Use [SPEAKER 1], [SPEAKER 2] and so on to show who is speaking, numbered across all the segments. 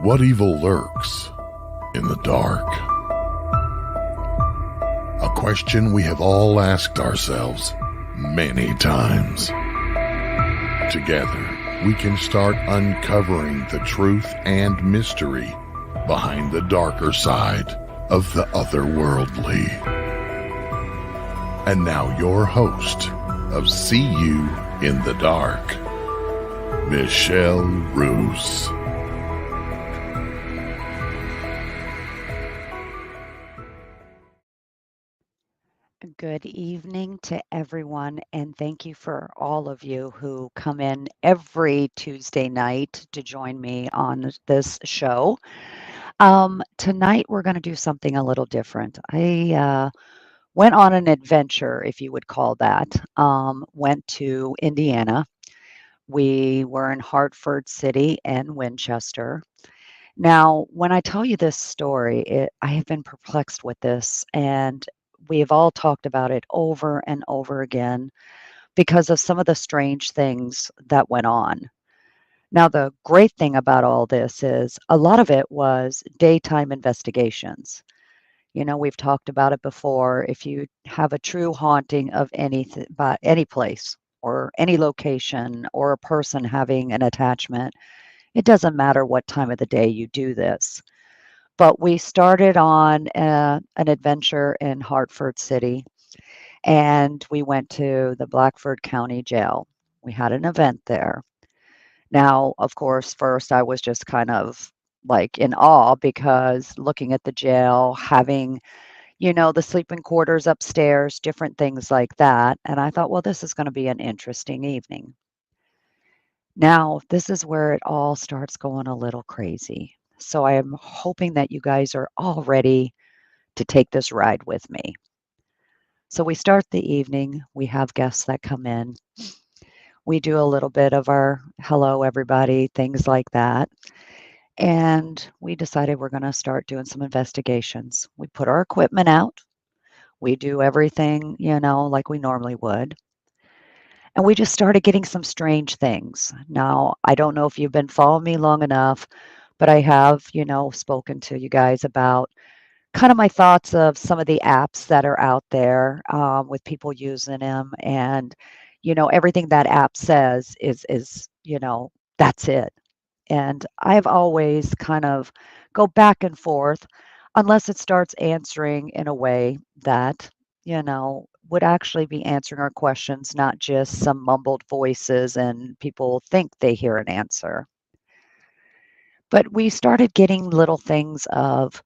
[SPEAKER 1] What evil lurks in the dark? A question we have all asked ourselves many times. Together, we can start uncovering the truth and mystery behind the darker side of the otherworldly. And now your host of See You in the Dark, Michelle Roos.
[SPEAKER 2] Good evening to everyone, and thank you for all of you who come in every Tuesday night to join me on this show. Tonight, we're going to do something a little different. I went on an adventure, if you would call that. Went to Indiana. We were in Hartford City and Winchester. Now, when I tell you this story, I have been perplexed with this, and we have all talked about it over and over again because of some of the strange things that went on. Now, the great thing about all this is a lot of it was daytime investigations. We've talked about it before. If you have a true haunting of anything, but any place or any location or a person having an attachment, it doesn't matter what time of the day you do this. But we started on an adventure in Hartford City, and we went to the Blackford County Jail. We had an event there. Now, of course, first I was just kind of like in awe because looking at the jail, having, the sleeping quarters upstairs, different things like that. And I thought, well, this is going to be an interesting evening. Now, this is where it all starts going a little crazy. So I am hoping that you guys are all ready to take this ride with me. So we start the evening. We have guests that come in. We do a little bit of our hello, everybody, things like that. And we decided we're going to start doing some investigations. We put our equipment out. We do everything, like we normally would. And we just started getting some strange things. Now, I don't know if you've been following me long enough, but I have, spoken to you guys about kind of my thoughts of some of the apps that are out there with people using them. And, everything that app says is, that's it. And I've always kind of go back and forth unless it starts answering in a way that, would actually be answering our questions, not just some mumbled voices and people think they hear an answer. But we started getting little things of,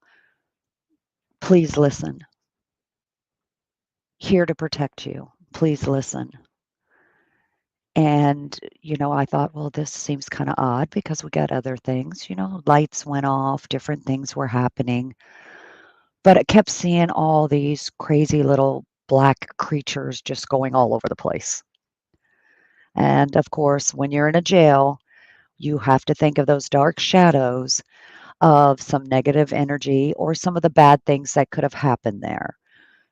[SPEAKER 2] please listen, here to protect you, please listen. And, I thought, well, this seems kind of odd because we got other things, lights went off, different things were happening. But I kept seeing all these crazy little black creatures just going all over the place. And of course, when you're in a jail, you have to think of those dark shadows of some negative energy or some of the bad things that could have happened there.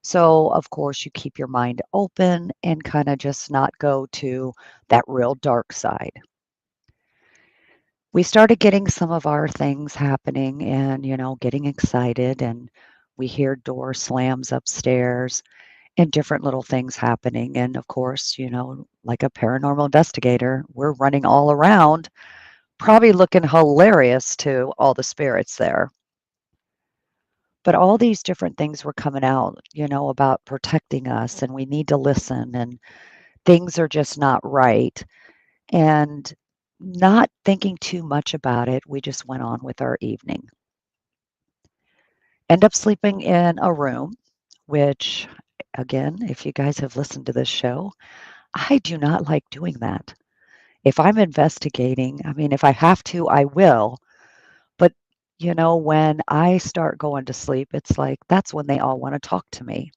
[SPEAKER 2] So, of course, you keep your mind open and kind of just not go to that real dark side. We started getting some of our things happening and, getting excited, and we hear door slams upstairs and different little things happening. And of course, like a paranormal investigator, we're running all around, probably looking hilarious to all the spirits there. But all these different things were coming out, about protecting us, and we need to listen, and things are just not right. And not thinking too much about it, we just went on with our evening. End up sleeping in a room, which, again, if you guys have listened to this show, I do not like doing that. If I'm investigating, I mean, if I have to, I will. But, when I start going to sleep, it's like that's when they all want to talk to me.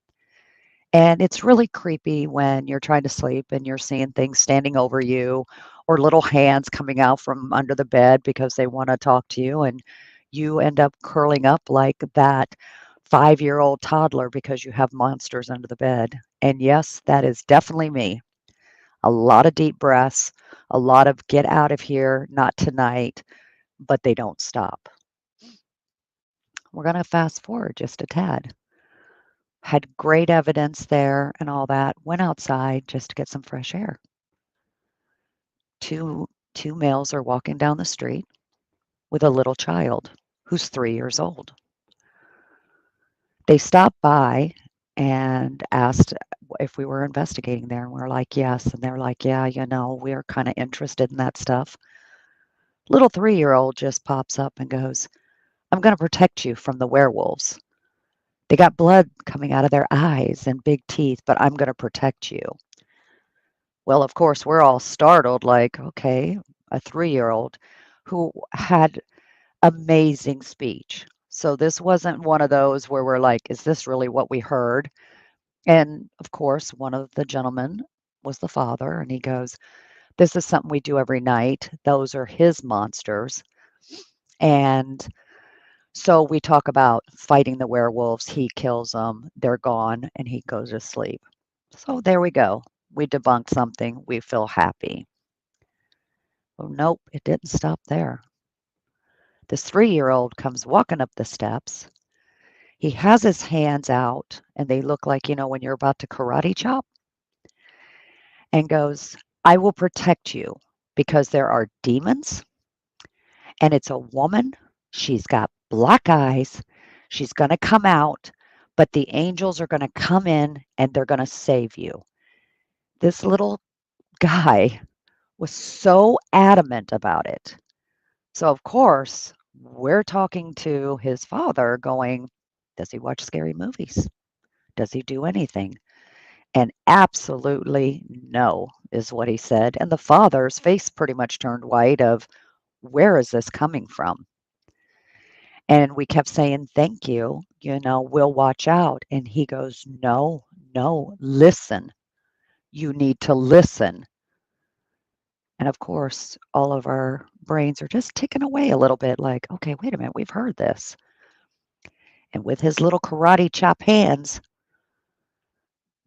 [SPEAKER 2] And it's really creepy when you're trying to sleep and you're seeing things standing over you or little hands coming out from under the bed because they want to talk to you. And you end up curling up like that 5-year-old toddler because you have monsters under the bed. And yes, that is definitely me. A lot of deep breaths, a lot of get out of here, not tonight, but they don't stop. We're going to fast forward just a tad. Had great evidence there and all that. Went outside just to get some fresh air. Two males are walking down the street with a little child who's 3 years old. They stopped by and asked if we were investigating there, and we're like, yes. And they're like, yeah, we're kind of interested in that stuff. Little 3-year-old just pops up and goes, I'm going to protect you from the werewolves. They got blood coming out of their eyes and big teeth, but I'm going to protect you. Well, of course, we're all startled, like, okay, a 3-year-old who had amazing speech. So this wasn't one of those where we're like, is this really what we heard? And of course, one of the gentlemen was the father, and he goes, this is something we do every night. Those are his monsters. And so we talk about fighting the werewolves. He kills them, they're gone, and he goes to sleep. So there we go. We debunked something. We feel happy. Well, nope, it didn't stop there. This 3-year-old comes walking up the steps. He has his hands out, and they look like, when you're about to karate chop, and goes, I will protect you because there are demons, and it's a woman. She's got black eyes. She's going to come out, but the angels are going to come in and they're going to save you. This little guy was so adamant about it. So, of course, we're talking to his father going, does he watch scary movies? Does he do anything? And absolutely no, is what he said. And the father's face pretty much turned white of, where is this coming from? And we kept saying, thank you, we'll watch out. And he goes, no, no, listen. You need to listen. And of course, all of our brains are just ticking away a little bit like, okay, wait a minute, we've heard this. And with his little karate chop hands,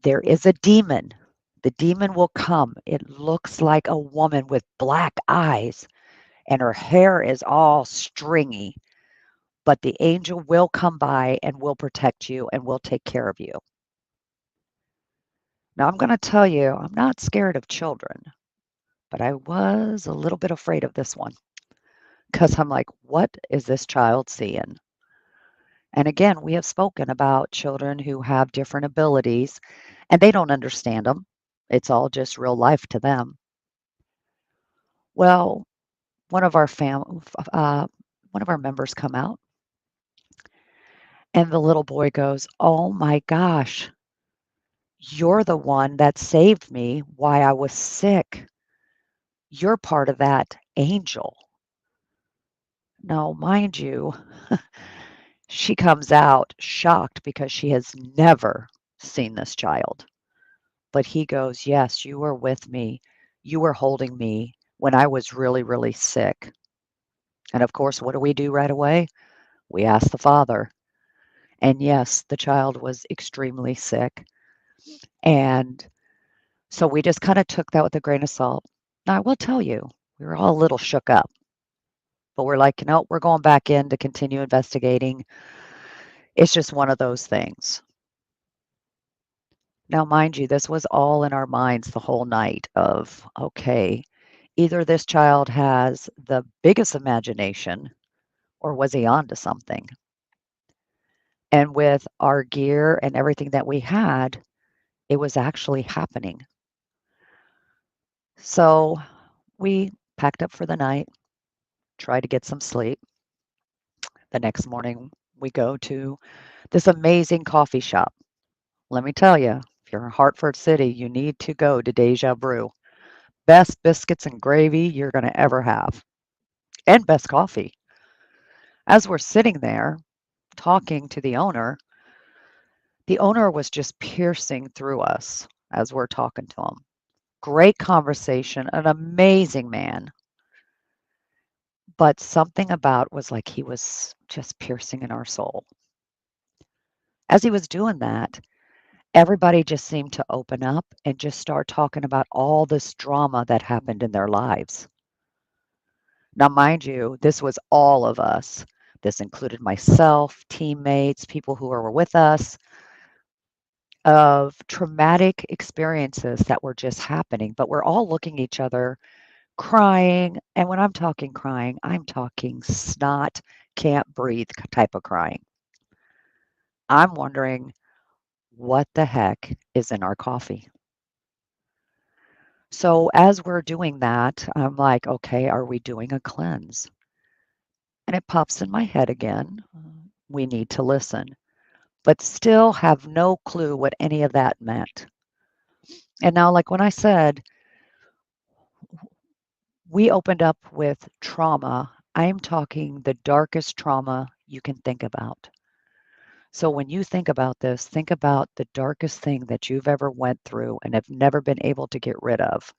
[SPEAKER 2] there is a demon. The demon will come. It looks like a woman with black eyes, and her hair is all stringy. But the angel will come by and will protect you and will take care of you. Now, I'm going to tell you, I'm not scared of children, but I was a little bit afraid of this one because I'm like, what is this child seeing? And again, we have spoken about children who have different abilities and they don't understand them. It's all just real life to them. Well, one of our one of our members come out, and the little boy goes, "Oh my gosh, you're the one that saved me while I was sick. You're part of that angel." Now, mind you, she comes out shocked because she has never seen this child. But he goes, "Yes, you were with me. You were holding me when I was really, really sick." And of course, what do we do right away? We ask the father. And yes, the child was extremely sick. And so we just kind of took that with a grain of salt. Now, I will tell you, we were all a little shook up, but we're like, no, we're going back in to continue investigating. It's just one of those things. Now, mind you, this was all in our minds the whole night of, okay, either this child has the biggest imagination or was he on to something? And with our gear and everything that we had, it was actually happening. So we packed up for the night, tried to get some sleep. The next morning, we go to this amazing coffee shop. Let me tell you, if you're in Hartford City, you need to go to Deja Brew. Best biscuits and gravy you're going to ever have, and best coffee. As we're sitting there talking to the owner was just piercing through us as we're talking to him. Great conversation, an amazing man. But something about was like he was just piercing in our soul. As he was doing that, everybody just seemed to open up and just start talking about all this drama that happened in their lives. Now, mind you, this was all of us, This included myself, teammates, people who were with us, of traumatic experiences that were just happening, but we're all looking at each other crying. And when I'm talking crying, I'm talking snot, can't breathe type of crying. I'm wondering what the heck is in our coffee. So as we're doing that, I'm like, okay, are we doing a cleanse? And it pops in my head again. We need to listen, but still have no clue what any of that meant. And now, like when I said, we opened up with trauma, I'm talking the darkest trauma you can think about. So when you think about this, think about the darkest thing that you've ever went through and have never been able to get rid of,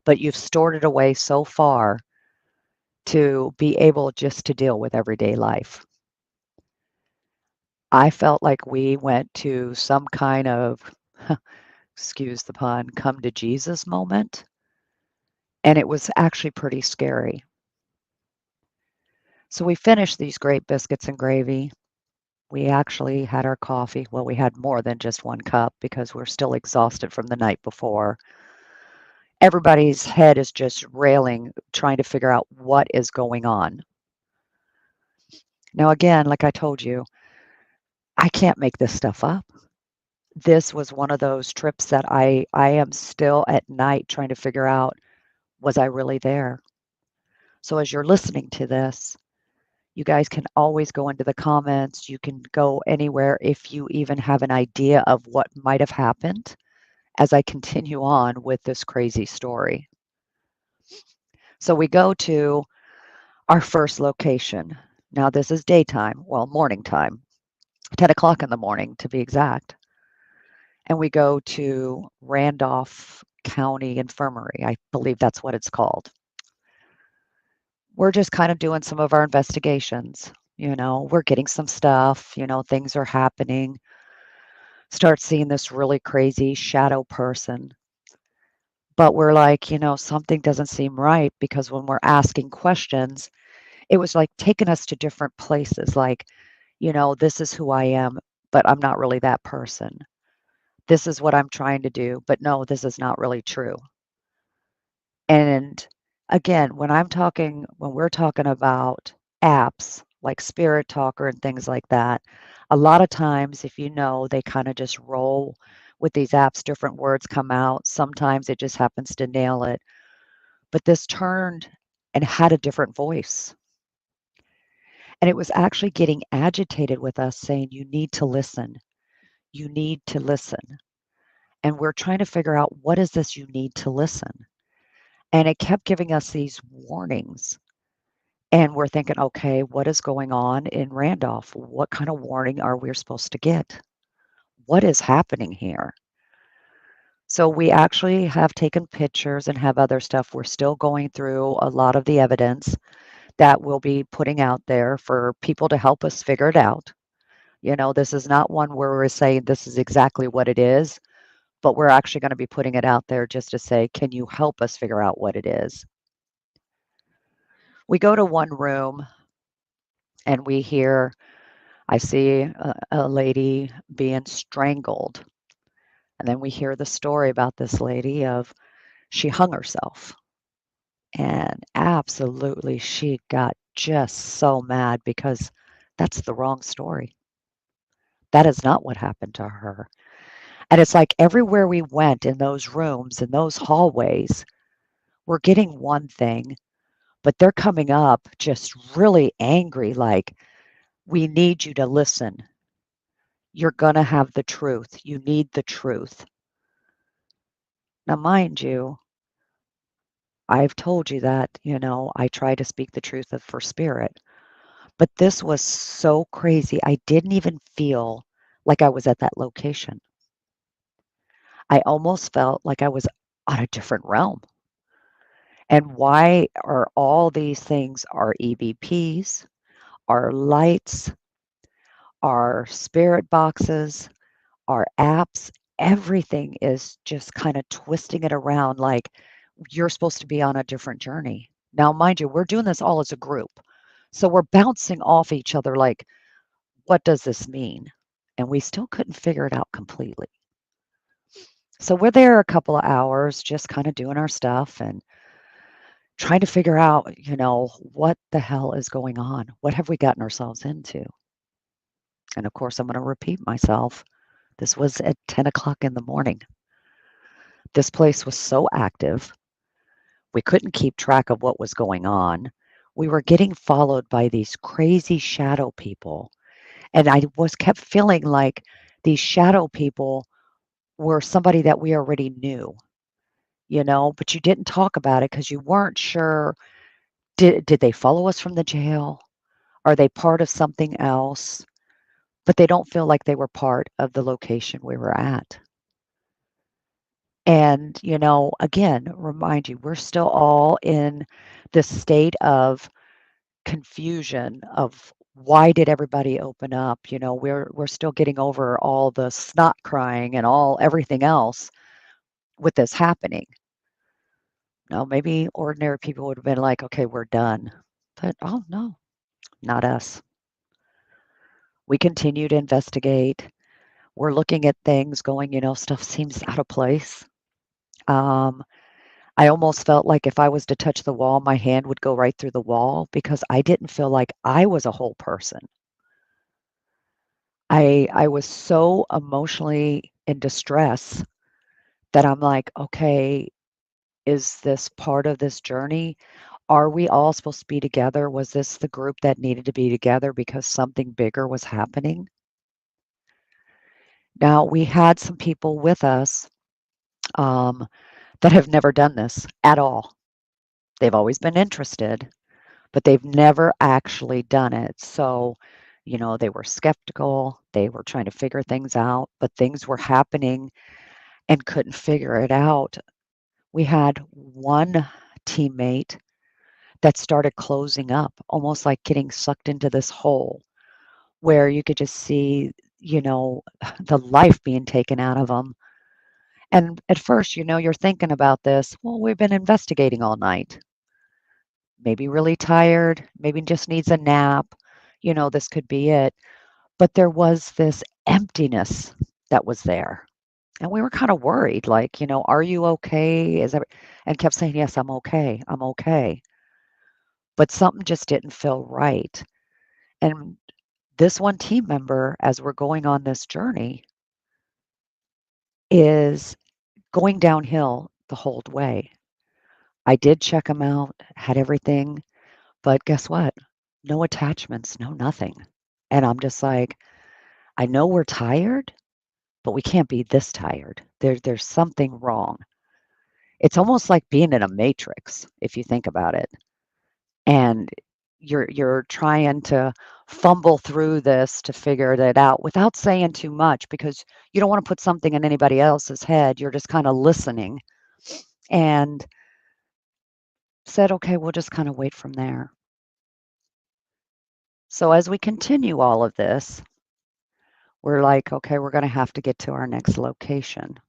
[SPEAKER 2] but you've stored it away so far to be able just to deal with everyday life. I felt like we went to some kind of, excuse the pun, come to Jesus moment, and it was actually pretty scary. So we finished these great biscuits and gravy. We actually had our coffee. Well, we had more than just one cup because we're still exhausted from the night before. Everybody's head is just railing, trying to figure out what is going on. Now, again, like I told you, I can't make this stuff up. This was one of those trips that I am still at night trying to figure out, was I really there? So as you're listening to this, you guys can always go into the comments. You can go anywhere if you even have an idea of what might have happened as I continue on with this crazy story. So we go to our first location. Now, this is daytime, well, morning time, 10 o'clock in the morning to be exact. And we go to Randolph County Infirmary. I believe that's what it's called. We're just kind of doing some of our investigations. We're getting some stuff, things are happening. Start seeing this really crazy shadow person. But we're like, something doesn't seem right because when we're asking questions, it was like taking us to different places. Like, this is who I am, but I'm not really that person. This is what I'm trying to do, but no, this is not really true. And again, when we're talking about apps like Spirit Talker and things like that, a lot of times, if they kind of just roll with these apps, different words come out. Sometimes it just happens to nail it. But this turned and had a different voice. And it was actually getting agitated with us saying, you need to listen. You need to listen. And we're trying to figure out what is this you need to listen. And it kept giving us these warnings. And we're thinking, okay, what is going on in Randolph? What kind of warning are we supposed to get? What is happening here? So we actually have taken pictures and have other stuff. We're still going through a lot of the evidence that we'll be putting out there for people to help us figure it out. This is not one where we're saying this is exactly what it is, but we're actually going to be putting it out there just to say, can you help us figure out what it is? We go to one room and I see a lady being strangled. And then we hear the story about this lady of she hung herself. And absolutely, she got just so mad because that's the wrong story. That is not what happened to her. And it's like everywhere we went in those rooms, in those hallways, we're getting one thing, but they're coming up just really angry, like, we need you to listen. You're going to have the truth. You need the truth. Now, mind you, I've told you that, I try to speak the truth for spirit, but this was so crazy. I didn't even feel like I was at that location. I almost felt like I was on a different realm. And why are all these things our EVPs, our lights, our spirit boxes, our apps, everything is just kind of twisting it around like you're supposed to be on a different journey. Now, mind you, we're doing this all as a group. So we're bouncing off each other like, what does this mean? And we still couldn't figure it out completely. So we're there a couple of hours just kind of doing our stuff and trying to figure out, what the hell is going on? What have we gotten ourselves into? And of course, I'm going to repeat myself. This was at 10 o'clock in the morning. This place was so active. We couldn't keep track of what was going on. We were getting followed by these crazy shadow people. And I was kept feeling like these shadow people were somebody that we already knew, but you didn't talk about it because you weren't sure. Did they follow us from the jail? Are they part of something else? But they don't feel like they were part of the location we were at. And, again, remind you, we're still all in this state of confusion of why did everybody open up? We're still getting over all the snot crying and all everything else with this happening. Now, maybe ordinary people would have been like, okay, we're done. But oh no, not us. We continue to investigate. We're looking at things going, stuff seems out of place. Um, I almost felt like if I was to touch the wall, my hand would go right through the wall because I didn't feel like I was a whole person. I was so emotionally in distress that I'm like, "Okay, is this part of this journey? Are we all supposed to be together? Was this the group that needed to be together because something bigger was happening?" Now, we had some people with us, um, that have never done this at all. They've always been interested, but they've never actually done it. So, they were skeptical, they were trying to figure things out, but things were happening and couldn't figure it out. We had one teammate that started closing up, almost like getting sucked into this hole where you could just see, you know, the life being taken out of them. And at first, you're thinking about this, well, we've been investigating all night. Maybe really tired, maybe just needs a nap. This could be it. But there was this emptiness that was there. And we were kind of worried, like, are you okay? And kept saying, yes, I'm okay. I'm okay. But something just didn't feel right. And this one team member, as we're going on this journey, is going downhill the whole way. I did check him out, had everything, but guess what? No attachments, no nothing. And I'm just like, I know we're tired, but we can't be this tired. There's something wrong. It's almost like being in a matrix, if you think about it. And you're trying to fumble through this to figure that out without saying too much because you don't want to put something in anybody else's head. You're just kind of listening and said, okay, we'll just kind of wait from there. So as we continue all of this, we're like, okay, we're going to have to get to our next location.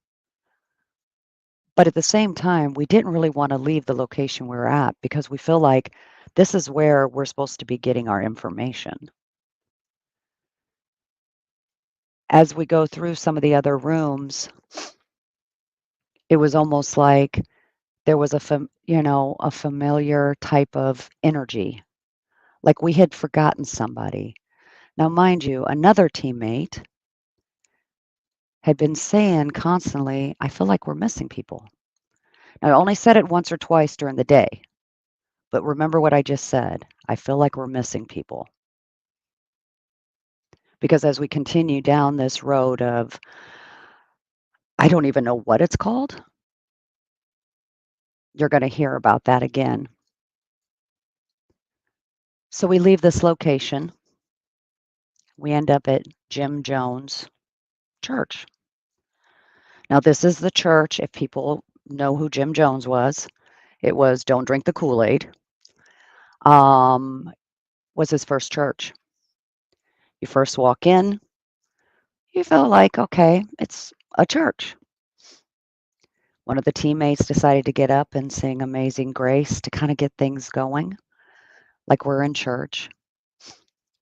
[SPEAKER 2] But at the same time, we didn't really want to leave the location we were at because we feel like this is where we're supposed to be getting our information. As we go through some of the other rooms, it was almost like there was a familiar type of energy, like we had forgotten somebody. Now, mind you, another teammate had been saying constantly, I feel like we're missing people. Now, I only said it once or twice during the day, but remember what I just said. I feel like we're missing people. Because as we continue down this road of, I don't even know what it's called, you're going to hear about that again. So we leave this location. We end up at Jim Jones Church. Now, this is the church, if people know who Jim Jones was, it was Don't Drink the Kool-Aid, was his first church. You first walk in, you feel like, okay, it's a church. One of the teammates decided to get up and sing Amazing Grace to kind of get things going, like we're in church.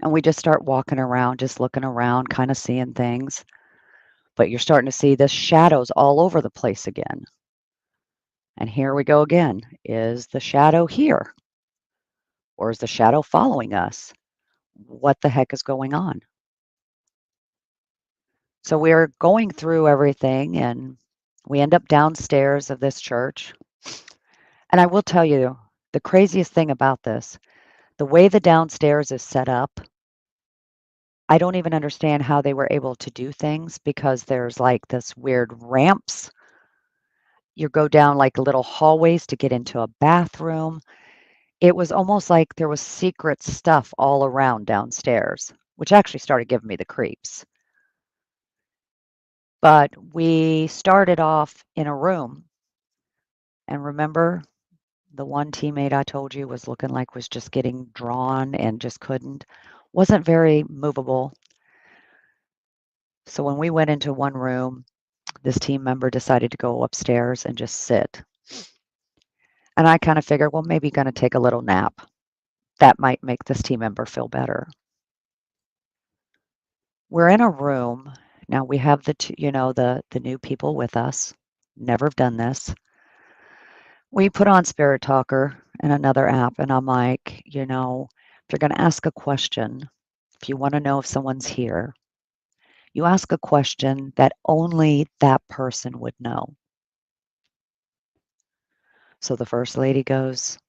[SPEAKER 2] And we just start walking around, just looking around, kind of seeing things. But you're starting to see the shadows all over the place again. And here we go again. Is the shadow here? Or is the shadow following us? What the heck is going on? So we're going through everything and we end up downstairs of this church. And I will tell you the craziest thing about this, the way the downstairs is set up, I don't even understand how they were able to do things because there's like this weird ramps. You go down like little hallways to get into a bathroom. It was almost like there was secret stuff all around downstairs, which actually started giving me the creeps. But we started off in a room. And remember, the one teammate I told you was looking like was just getting drawn and just couldn't, wasn't very movable. So when we went into one room, this team member decided to go upstairs and just sit. And I kind of figured, well, maybe going to take a little nap. That might make this team member feel better. We're in a room. Now we have the new people with us. Never have done this. We put on Spirit Talker and another app, and I'm like, if you're going to ask a question, if you want to know if someone's here, you ask a question that only that person would know. So the first lady goes,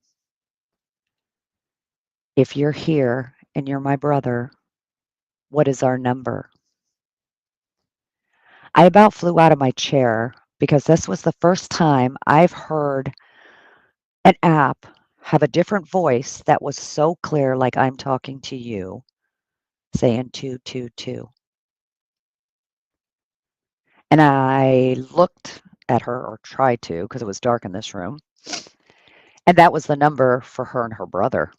[SPEAKER 2] if you're here and you're my brother, what is our number? I about flew out of my chair because this was the first time I've heard an app have a different voice that was so clear, like I'm talking to you, saying 222. And I looked at her, or tried to, because it was dark in this room, and that was the number for her and her brother,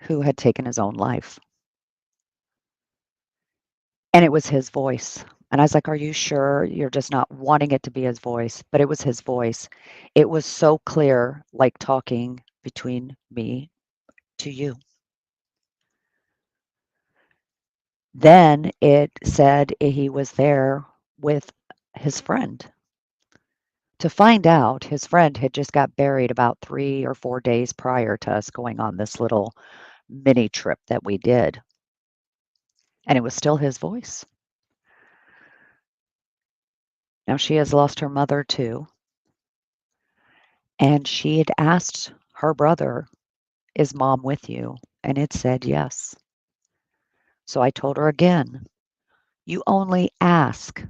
[SPEAKER 2] who had taken his own life. And it was his voice. And I was like, "Are you sure you're just not wanting it to be his voice?" But it was his voice. It was so clear, like talking between me to you. Then it said he was there with his friend. To find out, his friend had just got buried about 3 or 4 days prior to us going on this little mini trip that we did, and it was still his voice. Now she has lost her mother too, and she had asked her brother, "Is mom with you?" And it said yes. So I told her again, "You only ask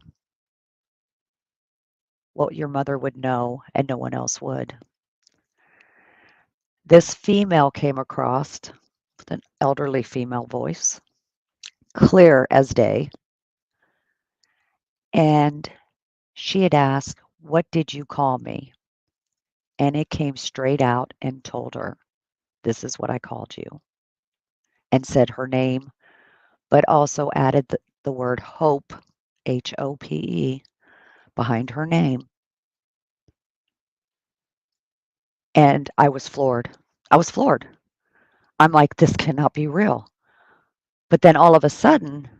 [SPEAKER 2] what your mother would know and no one else would." This female came across with an elderly female voice, clear as day, and she had asked, "What did you call me?" And it came straight out and told her, "This is what I called you," and said her name, but also added the word hope, HOPE, behind her name. And I was floored. I was floored. I'm like, this cannot be real. But then all of a sudden,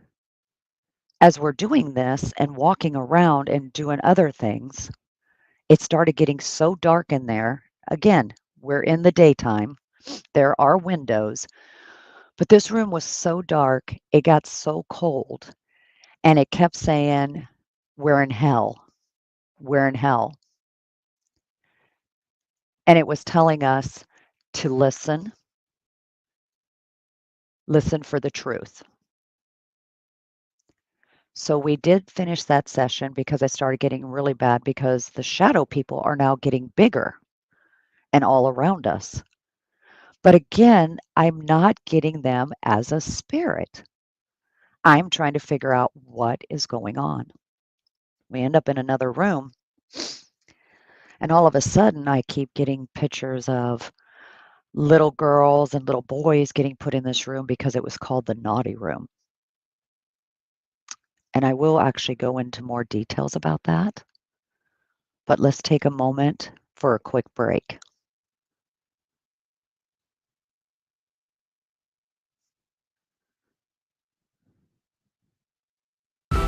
[SPEAKER 2] as we're doing this and walking around and doing other things, it started getting so dark in there. Again, we're in the daytime. There are windows, but this room was so dark, it got so cold, and it kept saying, "We're in hell. We're in hell." And it was telling us to listen for the truth. So we did finish that session because I started getting really bad because the shadow people are now getting bigger and all around us. But again, I'm not getting them as a spirit. I'm trying to figure out what is going on. We end up in another room, and all of a sudden, I keep getting pictures of little girls and little boys getting put in this room because it was called the naughty room. And I will actually go into more details about that. But let's take a moment for a quick break.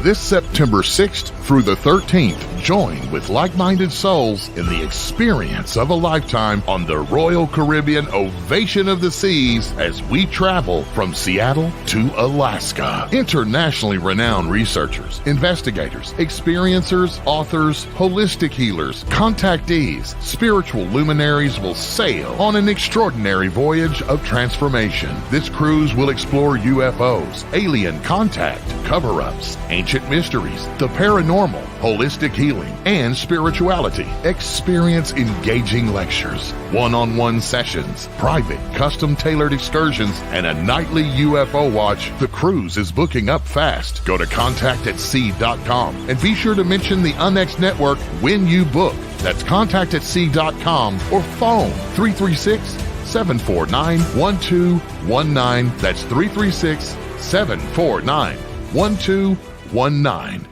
[SPEAKER 1] This September 6th through the 13th, join with like-minded souls in the experience of a lifetime on the Royal Caribbean Ovation of the Seas as we travel from Seattle to Alaska. Internationally renowned researchers, investigators, experiencers, authors, holistic healers, contactees, spiritual luminaries will sail on an extraordinary voyage of transformation. This cruise will explore UFOs, alien contact, cover-ups, ancient mysteries, the paranormal, holistic healing, and spirituality. Experience engaging lectures, one-on-one sessions, private, custom-tailored excursions, and a nightly UFO watch. The cruise is booking up fast. Go to contactatsea.com and be sure to mention the UNX Network when you book. That's contactatsea.com or phone 336-749-1219. That's 336-749-1219.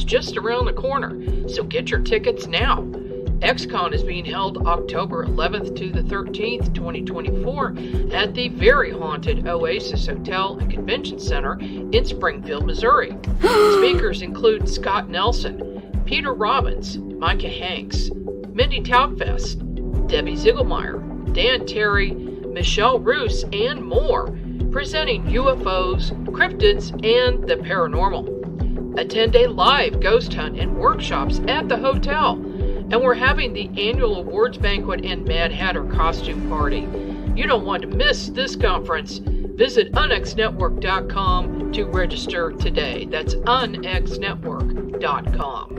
[SPEAKER 3] Just around the corner, so get your tickets now. XCon is being held October 11th to the 13th, 2024 at the very haunted Oasis Hotel and Convention Center in Springfield, Missouri. Speakers include Scott Nelson, Peter Robbins, Micah Hanks, Mindy Taubfest, Debbie Ziegelmeyer, Dan Terry, Michelle Roos, and more, presenting UFOs, cryptids, and the paranormal. A 10-day live ghost hunt and workshops at the hotel. And we're having the annual awards banquet and Mad Hatter costume party. You don't want to miss this conference. Visit unxnetwork.com to register today. That's unxnetwork.com.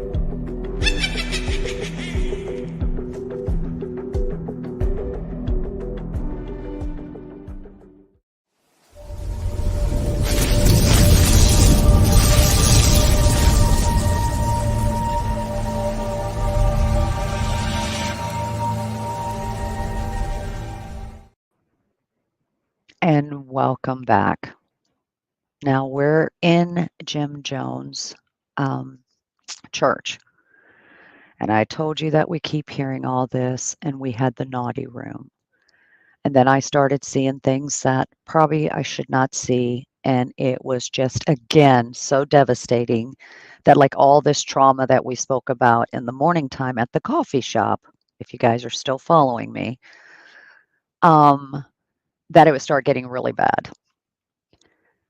[SPEAKER 2] And welcome back. Now we're in Jim Jones' church. And I told you that we keep hearing all this, and we had the naughty room. And then I started seeing things that probably I should not see. And it was just, again, so devastating that, like, all this trauma that we spoke about in the morning time at the coffee shop, if you guys are still following me, that it would start getting really bad.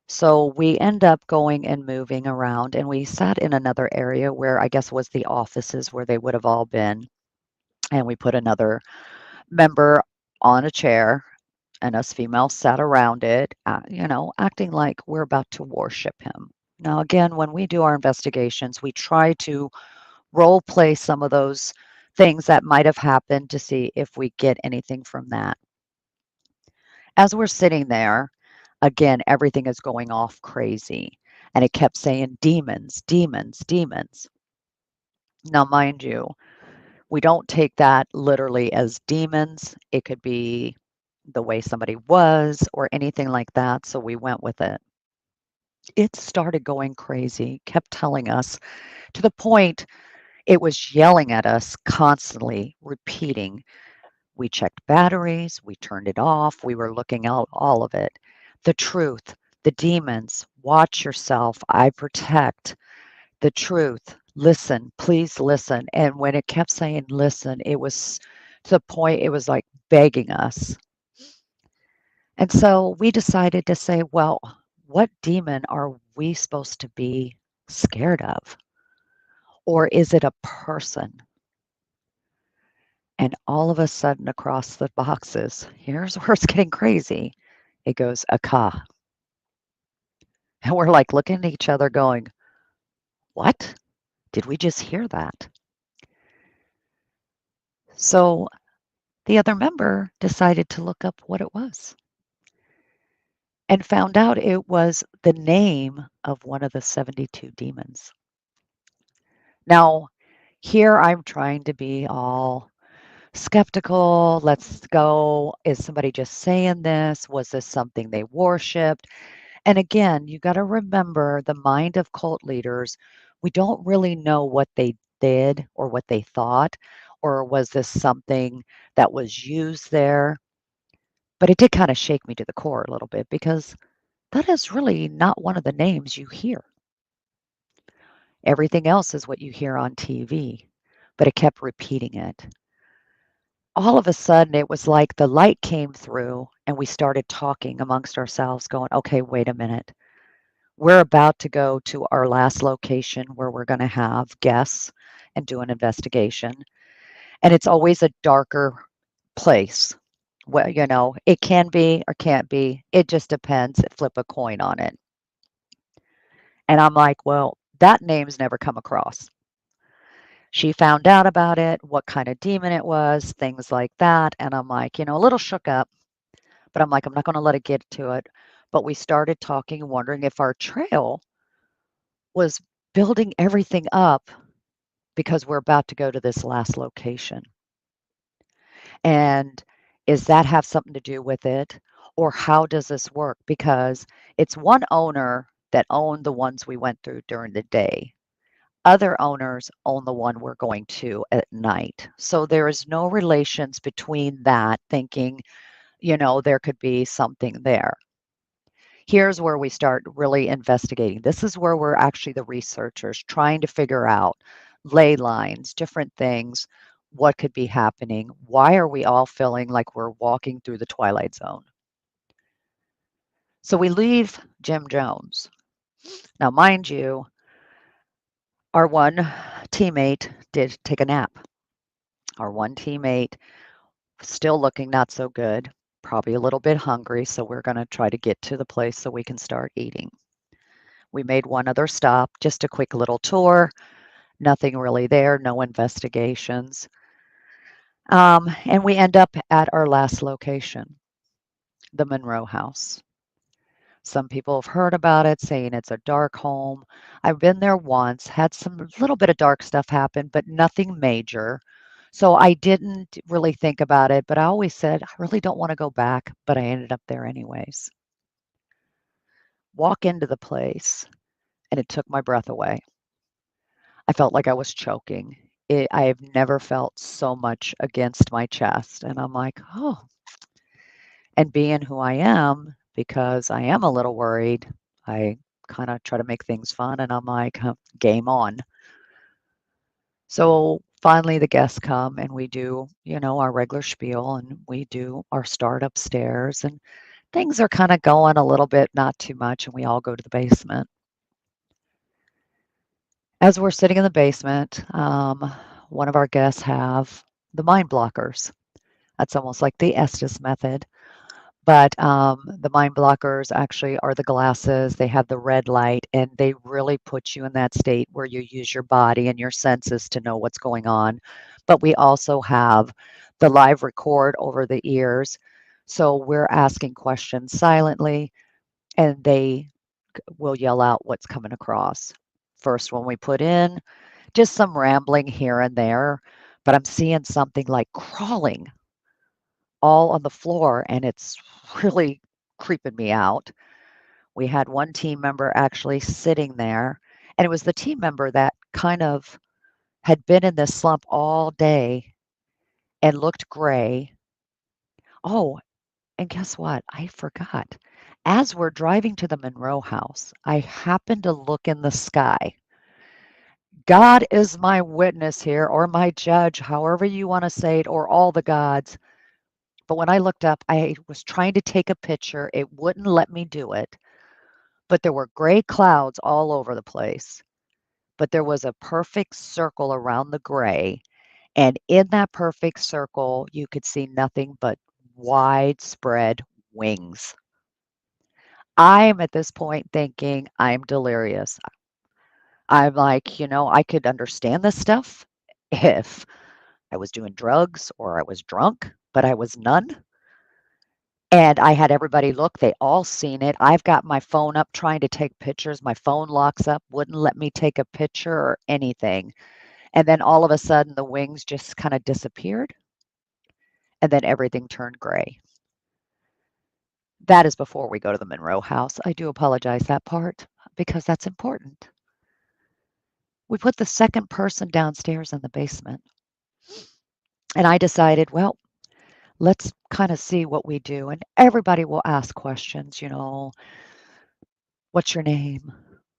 [SPEAKER 2] So we end up going and moving around, and we sat in another area where I guess was the offices where they would have all been. And we put another member on a chair, and us females sat around it, acting like we're about to worship him. Now, again, when we do our investigations, we try to role play some of those things that might have happened to see if we get anything from that. As we're sitting there, again, everything is going off crazy. And it kept saying demons, demons, demons. Now, mind you, we don't take that literally as demons. It could be the way somebody was or anything like that. So we went with it. It started going crazy, kept telling us to the point it was yelling at us constantly, repeating. We checked batteries, we turned it off, we were looking out all of it. The truth, the demons, watch yourself, I protect. The truth, listen, please listen. And when it kept saying listen, it was to the point it was like begging us. And so we decided to say, well, what demon are we supposed to be scared of? Or is it a person? And all of a sudden, across the boxes, here's where it's getting crazy. It goes, a ka. And we're like looking at each other going, what? Did we just hear that? So the other member decided to look up what it was and found out it was the name of one of the 72 demons. Now, here I'm trying to be all skeptical. Let's go. Is somebody just saying this? Was this something they worshiped? And again, you got to remember the mind of cult leaders. We don't really know what they did or what they thought, or was this something that was used there? But it did kind of shake me to the core a little bit because that is really not one of the names you hear. Everything else is what you hear on TV, but it kept repeating it. All of a sudden, it was like the light came through and we started talking amongst ourselves, going, okay, wait a minute. We're about to go to our last location where we're going to have guests and do an investigation. And it's always a darker place. Well, it can be or can't be. It just depends. Flip a coin on it. And I'm like, well, that name's never come across. She found out about it, what kind of demon it was, things like that. And I'm like, a little shook up, but I'm like, I'm not going to let it get to it. But we started talking and wondering if our trail was building everything up because we're about to go to this last location. And is that have something to do with it? Or how does this work? Because it's one owner that owned the ones we went through during the day. Other owners own the one we're going to at night. So there is no relations between that thinking, there could be something there. Here's where we start really investigating. This is where we're actually the researchers trying to figure out ley lines, different things, what could be happening. Why are we all feeling like we're walking through the twilight zone? So we leave Jim Jones. Now, mind you, our one teammate did take a nap. Our one teammate still looking not so good, probably a little bit hungry, so we're going to try to get to the place so we can start eating. We made one other stop, just a quick little tour. Nothing really there, no investigations. And we end up at our last location, the Monroe House. Some people have heard about it, saying it's a dark home. I've been there once, had some little bit of dark stuff happen, but nothing major. So I didn't really think about it, but I always said, I really don't want to go back, but I ended up there anyways. Walk into the place, and it took my breath away. I felt like I was choking. I have never felt so much against my chest. And I'm like, oh, and being who I am, because I am a little worried, I kind of try to make things fun. And I'm like, huh, game on. So finally, the guests come and we do, our regular spiel and we do our start upstairs. And things are kind of going a little bit, not too much. And we all go to the basement. As we're sitting in the basement, one of our guests have the mind blockers. That's almost like the Estes method. But the mind blockers actually are the glasses. They have the red light, and they really put you in that state where you use your body and your senses to know what's going on. But we also have the live record over the ears. So we're asking questions silently, and they will yell out what's coming across. First one we put in, just some rambling here and there, but I'm seeing something like crawling all on the floor, and it's really creeping me out. We had one team member actually sitting there, and it was the team member that kind of had been in this slump all day and looked gray. Oh, and guess what? I forgot. As we're driving to the Monroe house, I happened to look in the sky. God is my witness here, or my judge, however you want to say it, or all the gods. But when I looked up, I was trying to take a picture. It wouldn't let me do it. But there were gray clouds all over the place. But there was a perfect circle around the gray. And in that perfect circle, you could see nothing but widespread wings. I'm at this point thinking I'm delirious. I'm like, I could understand this stuff if I was doing drugs or I was drunk, but I was none. And I had everybody look, they all seen it. I've got my phone up trying to take pictures. My phone locks up, wouldn't let me take a picture or anything. And then all of a sudden, the wings just kind of disappeared, and then everything turned gray. That is before we go to the Monroe house. I do apologize that part because that's important. We put the second person downstairs in the basement, and I decided, well, let's kind of see what we do. And everybody will ask questions, what's your name?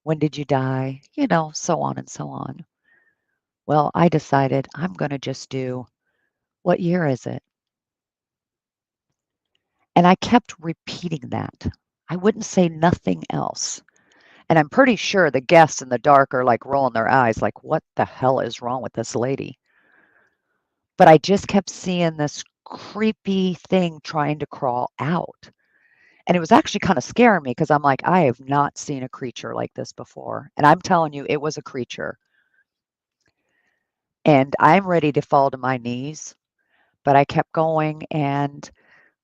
[SPEAKER 2] When did you die? So on and so on. Well, I decided I'm going to just do, what year is it? And I kept repeating that. I wouldn't say nothing else. And I'm pretty sure the guests in the dark are like rolling their eyes, like, what the hell is wrong with this lady? But I just kept seeing this creepy thing trying to crawl out. And it was actually kind of scaring me because I'm like, I have not seen a creature like this before. And I'm telling you, it was a creature. And I'm ready to fall to my knees, but I kept going. And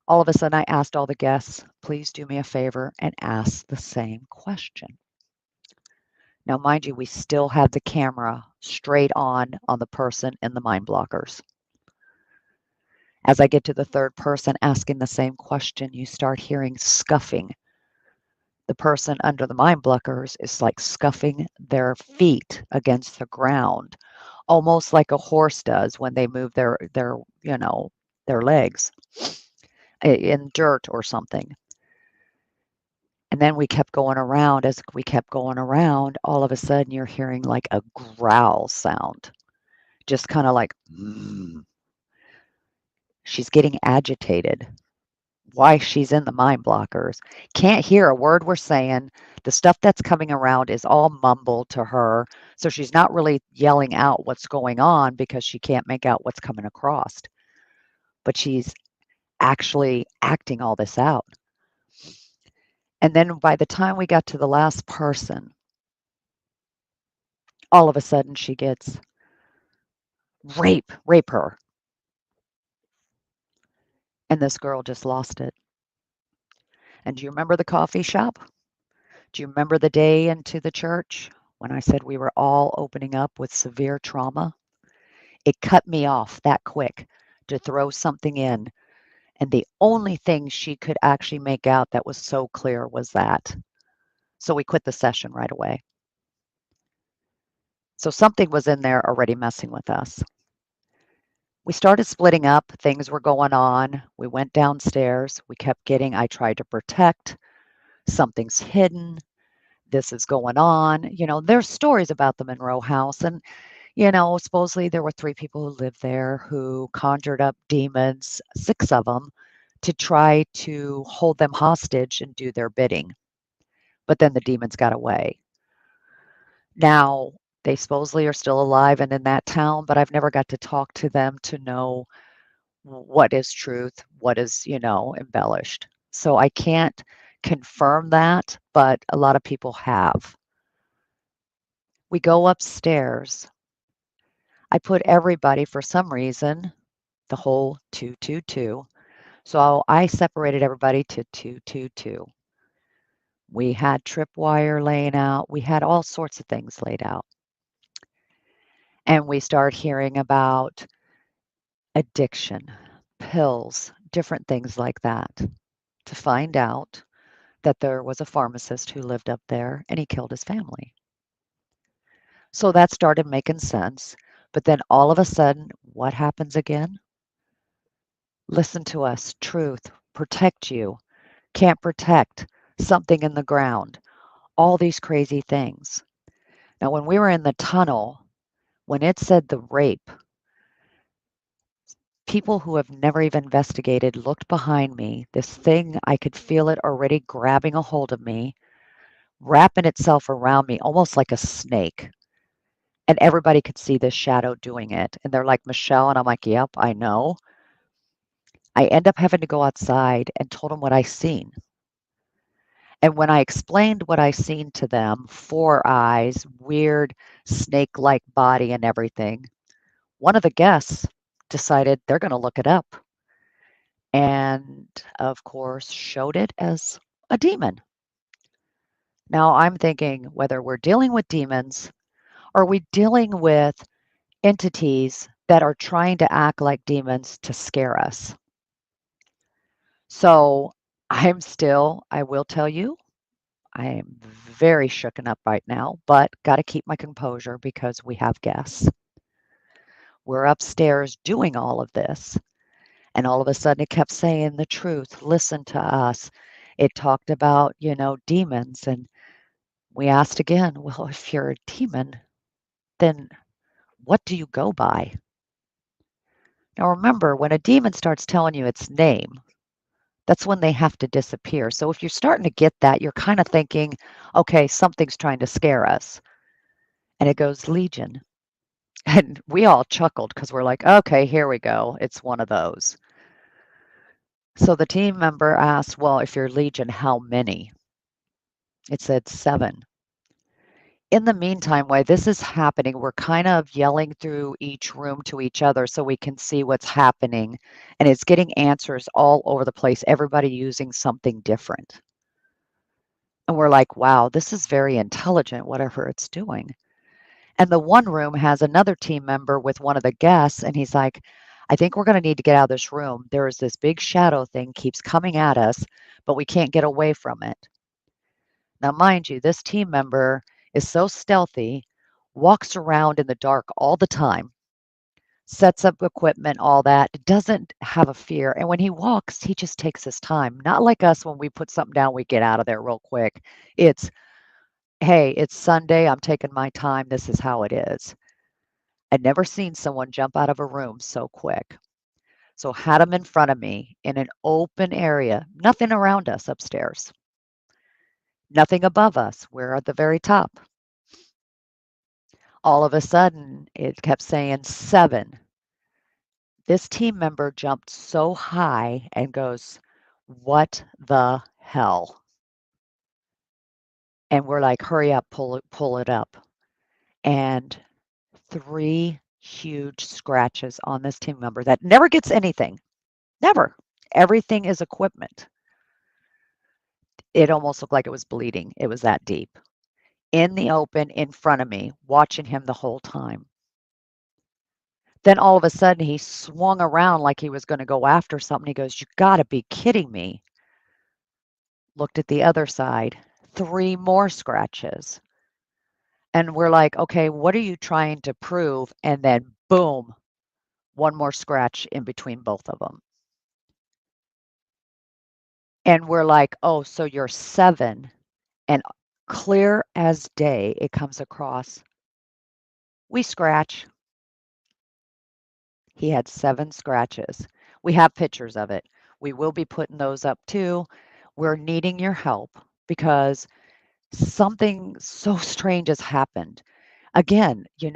[SPEAKER 2] all of a sudden, I asked all the guests, please do me a favor and ask the same question. Now, mind you, we still have the camera straight on the person in the mind blockers. As I get to the third person asking the same question, you start hearing scuffing. The person under the mind blockers is like scuffing their feet against the ground, almost like a horse does when they move their legs in dirt or something. And then we kept going around. As we kept going around, all of a sudden you're hearing like a growl sound, just kind of like, mm. She's getting agitated. Why she's in the mind blockers. Can't hear a word we're saying. The stuff that's coming around is all mumbled to her. So she's not really yelling out what's going on because she can't make out what's coming across. But she's actually acting all this out. And then by the time we got to the last person, all of a sudden she gets rape her. And this girl just lost it. And do you remember the coffee shop? Do you remember the day into the church when I said we were all opening up with severe trauma? It cut me off that quick to throw something in. And the only thing she could actually make out that was so clear was that. So we quit the session right away. So something was in there already messing with us. We started splitting up. Things were going on. We went downstairs. I tried to protect. Something's hidden. This is going on. There's stories about the Monroe house. And, supposedly there were 3 people who lived there who conjured up demons, 6 of them, to try to hold them hostage and do their bidding. But then the demons got away. Now, they supposedly are still alive and in that town, but I've never got to talk to them to know what is truth, what is, embellished. So I can't confirm that, but a lot of people have. We go upstairs. I put everybody, for some reason, the whole 222. So I separated everybody to 222. We had tripwire laying out. We had all sorts of things laid out. And we start hearing about addiction, pills, different things like that, to find out that there was a pharmacist who lived up there and he killed his family. So that started making sense. But then all of a sudden, what happens again? Listen to us, truth, protect you, can't protect, something in the ground, all these crazy things. Now, when we were in the tunnel, when it said the rape, people who have never even investigated looked behind me. This thing, I could feel it already grabbing a hold of me, wrapping itself around me almost like a snake. And everybody could see this shadow doing it. And they're like, Michelle. And I'm like, yep, I know. I end up having to go outside and told them what I seen. And when I explained what I seen to them, 4 eyes, weird snake-like body and everything, one of the guests decided they're going to look it up. And of course, showed it as a demon. Now I'm thinking whether we're dealing with demons or we dealing with entities that are trying to act like demons to scare us. So I will tell you, I am very shooken up right now, but got to keep my composure because we have guests. We're upstairs doing all of this. And all of a sudden it kept saying the truth, listen to us. It talked about, demons. And we asked again, well, if you're a demon, then what do you go by? Now remember, when a demon starts telling you its name, that's when they have to disappear. So if you're starting to get that, you're kind of thinking, okay, something's trying to scare us. And it goes Legion. And we all chuckled because we're like, okay, here we go. It's one of those. So the team member asked, well, if you're Legion, how many? It said 7. In the meantime, while this is happening, we're kind of yelling through each room to each other so we can see what's happening. And it's getting answers all over the place, everybody using something different. And we're like, wow, this is very intelligent, whatever it's doing. And the one room has another team member with one of the guests, and he's like, I think we're going to need to get out of this room. There is this big shadow thing keeps coming at us, but we can't get away from it. Now, mind you, this team member is so stealthy, walks around in the dark all the time, sets up equipment, all that, doesn't have a fear. And when he walks, he just takes his time. Not like us when we put something down, we get out of there real quick. It's, hey, it's Sunday, I'm taking my time, this is how it is. I'd never seen someone jump out of a room so quick. So had him in front of me in an open area, nothing around us upstairs, nothing above us. We're at the very top. All of a sudden, it kept saying 7. This team member jumped so high and goes, what the hell? And we're like, hurry up, pull it up. And 3 huge scratches on this team member that never gets anything. Never. Everything is equipment. It almost looked like it was bleeding. It was that deep. In the open, in front of me, watching him the whole time. Then all of a sudden, he swung around like he was going to go after something. He goes, you got to be kidding me. Looked at the other side, 3 more scratches. And we're like, okay, what are you trying to prove? And then boom, 1 more scratch in between both of them. And we're like, oh, so you're 7. And clear as day, it comes across. We scratch. He had 7 scratches. We have pictures of it. We will be putting those up too. We're needing your help because something so strange has happened. Again, you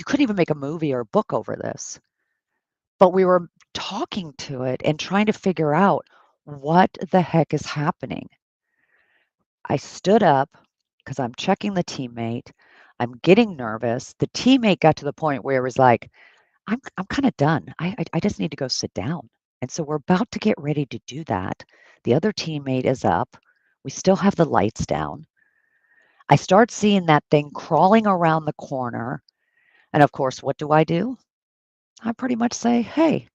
[SPEAKER 2] couldn't even make a movie or a book over this. But we were talking to it and trying to figure out What the heck is happening? I stood up because I'm checking the teammate. I'm getting nervous. The teammate got to the point where it was like, I'm kind of done. I just need to go sit down. And so we're about to get ready to do that. The other teammate is up. We still have the lights down. I start seeing that thing crawling around the corner. And of course, what do? I pretty much say, hey,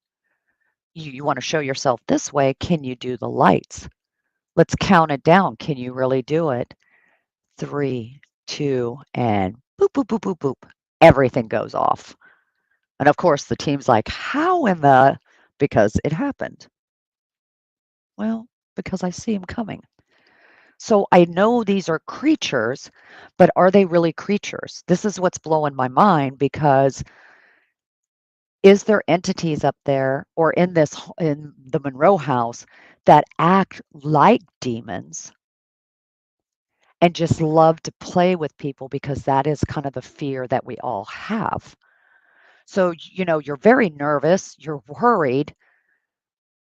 [SPEAKER 2] you want to show yourself this way? Can you do the lights? Let's count it down. Can you really do it? 3, 2, and boop, boop, boop, boop, boop. Everything goes off. And of course, the team's like, how in the? Because it happened. Well, because I see them coming. So I know these are creatures, but are they really creatures? This is what's blowing my mind because is there entities up there or in the Monroe house that act like demons and just love to play with people because that is kind of the fear that we all have. So, you're very nervous, you're worried,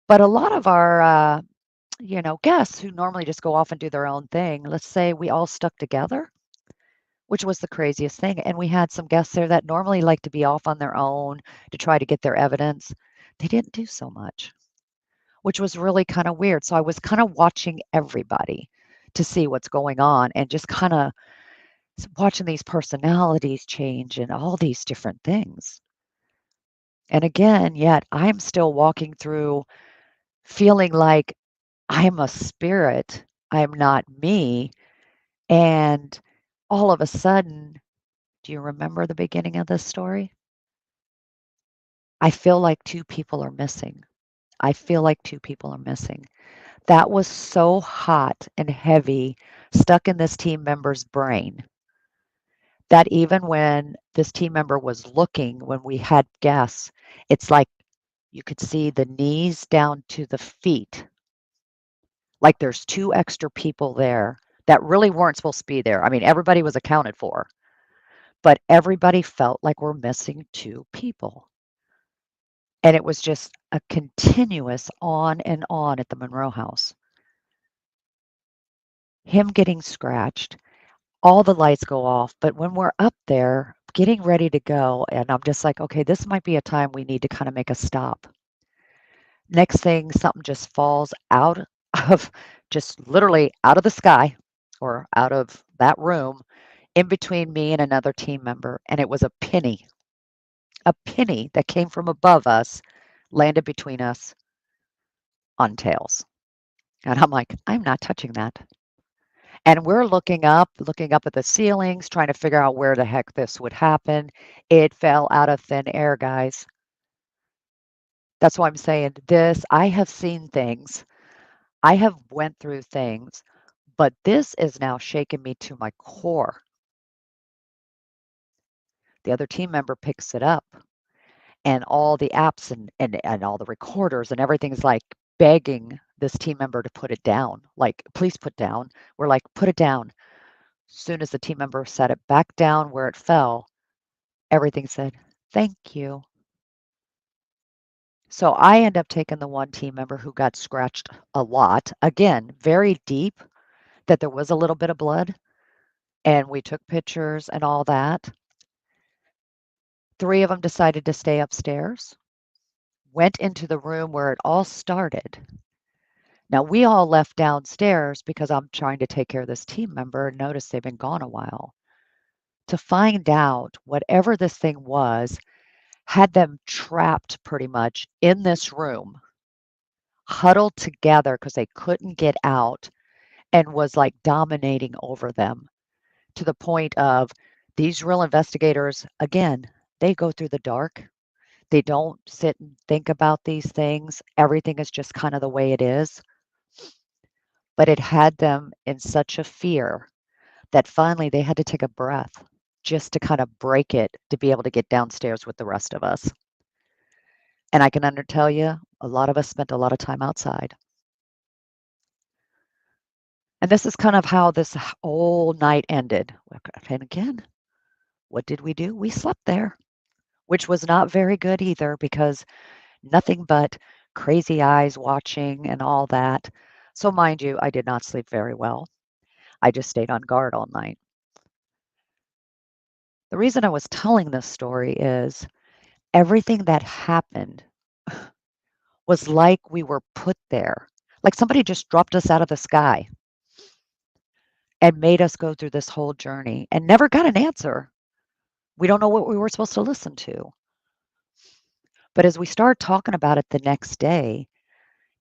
[SPEAKER 2] but a lot of our guests who normally just go off and do their own thing, let's say we all stuck together, which was the craziest thing. And we had some guests there that normally like to be off on their own to try to get their evidence. They didn't do so much, which was really kind of weird. So I was kind of watching everybody to see what's going on and just kind of watching these personalities change and all these different things. And again, yet I'm still walking through feeling like I'm a spirit, I'm not me. And all of a sudden, do you remember the beginning of this story? I feel like two people are missing. I feel like two people are missing. That was so hot and heavy, stuck in this team member's brain, that even when this team member was looking, when we had guests, it's like you could see the knees down to the feet, like there's two extra people there that really weren't supposed to be there. I mean, everybody was accounted for, but everybody felt like we're missing two people. And it was just a continuous on and on at the Monroe house. Him getting scratched, all the lights go off, but when we're up there getting ready to go, and I'm just like, okay, this might be a time we need to kind of make a stop. Next thing, something just falls out of just literally out of the sky or out of that room in between me and another team member. And it was a penny that came from above us, landed between us on tails. And I'm like, I'm not touching that. And we're looking up at the ceilings, trying to figure out where the heck this would happen. It fell out of thin air, guys. That's why I'm saying this. I have seen things. I have went through things, but this is now shaking me to my core. The other team member picks it up and all the apps and all the recorders and everything's like begging this team member to put it down. Like, please put down. We're like, put it down. Soon as the team member set it back down where it fell, everything said, thank you. So I end up taking the one team member who got scratched a lot, again, very deep, that there was a little bit of blood, and we took pictures and all that. 3 of them decided to stay upstairs, went into the room where it all started. Now, we all left downstairs because I'm trying to take care of this team member and notice they've been gone a while, to find out whatever this thing was had them trapped pretty much in this room, huddled together because they couldn't get out, and was like dominating over them to the point of these real investigators, again, they go through the dark. They don't sit and think about these things. Everything is just kind of the way it is. But it had them in such a fear that finally they had to take a breath just to kind of break it to be able to get downstairs with the rest of us. And I can tell you, a lot of us spent a lot of time outside. And this is kind of how this whole night ended. And again, what did we do? We slept there, which was not very good either because nothing but crazy eyes watching and all that. So, mind you, I did not sleep very well. I just stayed on guard all night. The reason I was telling this story is everything that happened was like we were put there. Like somebody just dropped us out of the sky and made us go through this whole journey and never got an answer. We don't know what we were supposed to listen to. But as we started talking about it the next day,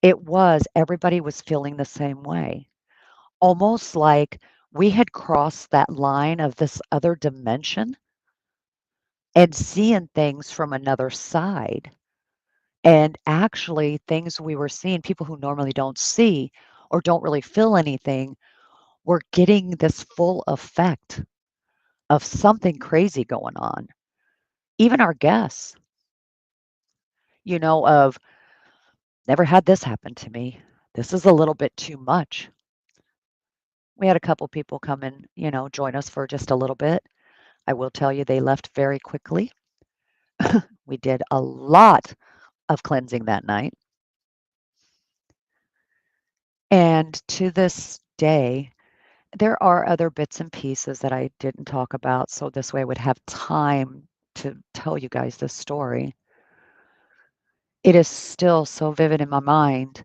[SPEAKER 2] it was everybody was feeling the same way. Almost like we had crossed that line of this other dimension and seeing things from another side. And actually, things we were seeing, people who normally don't see or don't really feel anything, were getting this full effect of something crazy going on. Even our guests, of never had this happen to me. This is a little bit too much. We had a couple people come and, join us for just a little bit. I will tell you, they left very quickly. We did a lot of cleansing that night. And to this day, there are other bits and pieces that I didn't talk about, so this way I would have time to tell you guys this story. It is still so vivid in my mind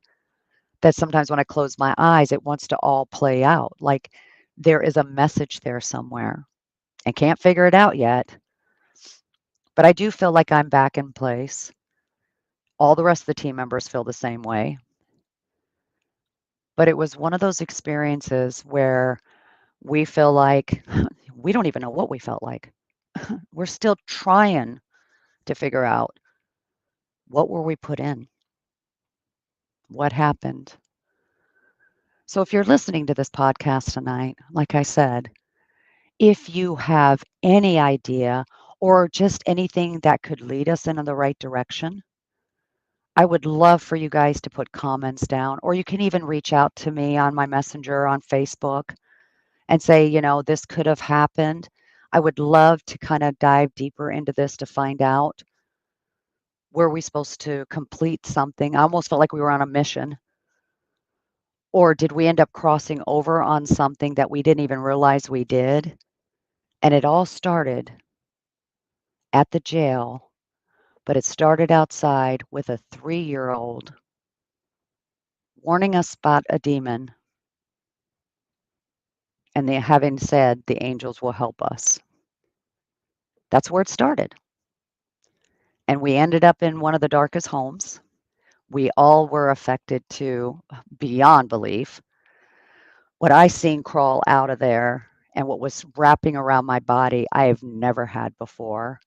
[SPEAKER 2] that sometimes when I close my eyes, it wants to all play out. Like there is a message there somewhere. I can't figure it out yet, but I do feel like I'm back in place. All the rest of the team members feel the same way. But it was one of those experiences where we feel like we don't even know what we felt like. We're still trying to figure out what were we put in? What happened? So if you're listening to this podcast tonight, like I said, if you have any idea or just anything that could lead us in the right direction, I would love for you guys to put comments down, or you can even reach out to me on my messenger on Facebook and say, this could have happened. I would love to kind of dive deeper into this to find out, were we supposed to complete something? I almost felt like we were on a mission. Or did we end up crossing over on something that we didn't even realize we did? And it all started at the jail, but it started outside with a 3-year-old warning us about a demon and having said the angels will help us. That's where it started. And we ended up in one of the darkest homes. We all were affected to beyond belief. What I seen crawl out of there and what was wrapping around my body, I have never had before.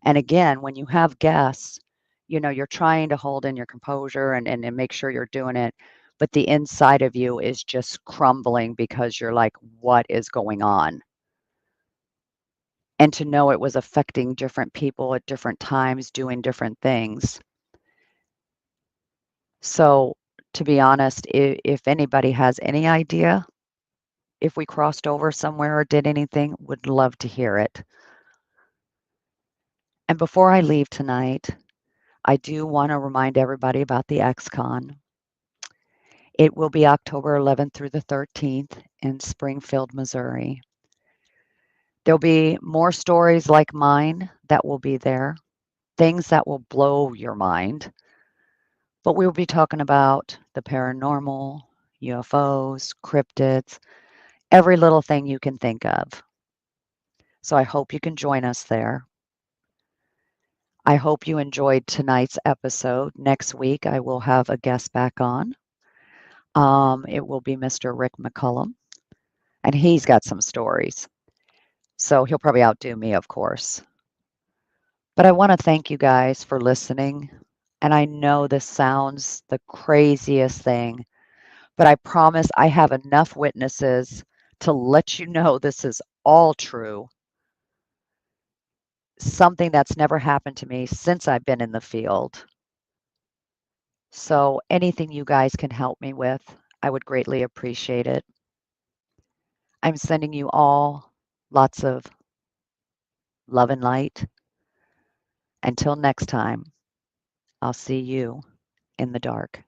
[SPEAKER 2] And again, when you have guests, you're trying to hold in your composure and make sure you're doing it, but the inside of you is just crumbling because you're like, what is going on? And to know it was affecting different people at different times, doing different things. So, to be honest, if anybody has any idea if we crossed over somewhere or did anything, would love to hear it. And before I leave tonight, I do want to remind everybody about the XCon. It will be October 11th through the 13th in Springfield, Missouri. There'll be more stories like mine that will be there, things that will blow your mind. But we'll be talking about the paranormal, UFOs, cryptids, every little thing you can think of. So I hope you can join us there. I hope you enjoyed tonight's episode. Next week, I will have a guest back on. It will be Mr. Rick McCullum, and he's got some stories. So he'll probably outdo me, of course. But I want to thank you guys for listening. And I know this sounds the craziest thing, but I promise I have enough witnesses to let you know this is all true. Something that's never happened to me since I've been in the field. So anything you guys can help me with, I would greatly appreciate it. I'm sending you all lots of love and light. Until next time, I'll see you in the dark.